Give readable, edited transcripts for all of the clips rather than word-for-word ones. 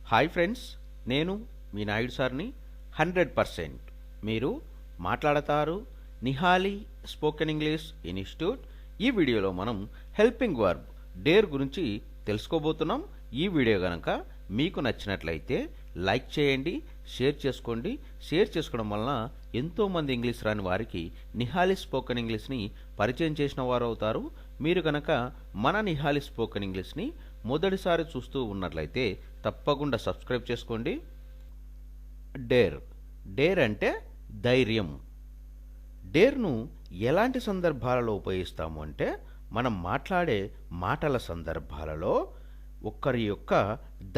Hi friends, నేను మీ నాయుడు సార్ని 100%. మీరు మాట్లాడతారు నిహాలి స్పోకెన్ ఇంగ్లీష్ ఇన్స్టిట్యూట్. ఈ వీడియోలో మనం హెల్పింగ్ వర్బ్ డేర్ గురించి తెలుసుకోబోతున్నాం. ఈ వీడియో కనుక మీకు నచ్చినట్లయితే లైక్ చేయండి, షేర్ చేసుకోండి. షేర్ చేసుకోవడం వలన ఎంతోమంది ఇంగ్లీష్ రాని వారికి నిహాలి స్పోకెన్ ఇంగ్లీష్ని పరిచయం చేసిన వారు అవుతారు. మీరు కనుక మన నిహాలి స్పోకెన్ ఇంగ్లీష్ని మొదటిసారి చూస్తూ ఉన్నట్లయితే తప్పకుండా సబ్స్క్రైబ్ చేసుకోండి. డేర్ డేర్ అంటే ధైర్యం. డేర్ను ఎలాంటి సందర్భాలలో ఉపయోగిస్తాము అంటే, మనం మాట్లాడే మాటల సందర్భాలలో ఒకరి యొక్క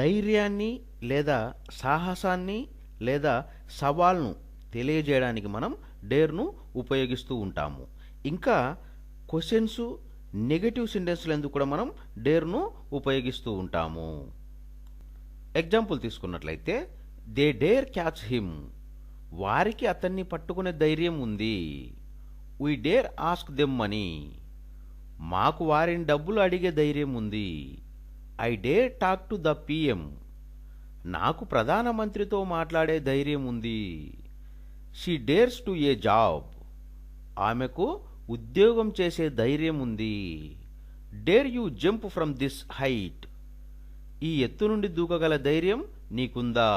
ధైర్యాన్ని లేదా సాహసాన్ని లేదా సవాల్ను తెలియజేయడానికి మనం డేర్ను ఉపయోగిస్తూ ఉంటాము. ఇంకా క్వశ్చన్స్, నెగటివ్ సెంటెన్స్లు ఎందుకు కూడా మనం డేర్ను ఉపయోగిస్తూ ఉంటాము. ఎగ్జాంపుల్ తీసుకున్నట్లయితే, దే డేర్ క్యాచ్ హిమ్, వారికి అతన్ని పట్టుకునే ధైర్యం ఉంది. We dare ask them money, మాకు వారిని డబ్బులు అడిగే ధైర్యం ఉంది. I dare talk to the PM, నాకు ప్రధానమంత్రితో మాట్లాడే ధైర్యం ఉంది. She dares to A job, ఆమెకు ఉద్యోగం చేసే ధైర్యం ఉంది. Dare you jump from this height, ఈ ఎత్తు నుండి దూకగల ధైర్యం నీకుందా.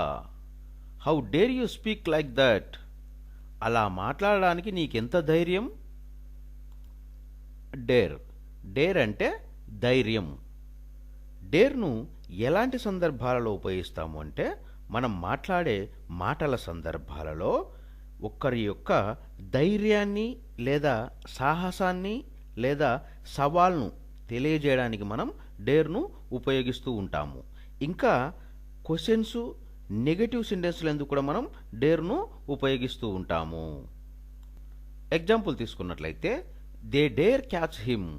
How dare you speak like that, అలా మాట్లాడడానికి నీకెంత ధైర్యం. డేర్ డేర్ అంటే ధైర్యం. డేర్ను ఎలాంటి సందర్భాలలో ఉపయోగిస్తాము అంటే, మనం మాట్లాడే మాటల సందర్భాలలో ఒకరి యొక్క ధైర్యాన్ని లేదా సాహసాన్ని లేదా సవాల్ను తెలియజేయడానికి మనం డేర్ను ఉపయోగిస్తూ ఉంటాము. ఇంకా క్వశ్చన్స్, నెగటివ్ సెంటెన్స్లు ఎందుకు కూడా మనం డేర్ను ఉపయోగిస్తూ ఉంటాము. ఎగ్జాంపుల్ తీసుకున్నట్లయితే, దే డేర్ క్యాచ్ హిమ్,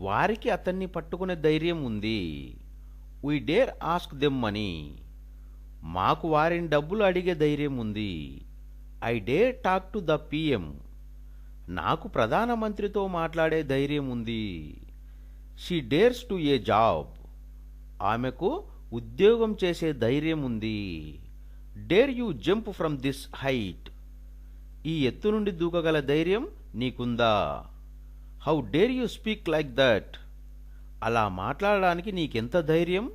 వారికి అతన్ని పట్టుకునే ధైర్యం ఉంది. We dare ask them money, మాకు వారిని డబ్బులు అడిగే ధైర్యం ఉంది. I dare talk to the PM, నాకు ప్రధానమంత్రితో మాట్లాడే ధైర్యం ఉంది. She dares to A job, ఆమెకు ఉద్యోగం చేసే ధైర్యం ఉంది. Dare you jump from this height, ఈ ఎత్తు నుండి దూకగల ధైర్యం నీకుందా. How dare you speak like that, అలా మాట్లాడడానికి నీకెంత ధైర్యం.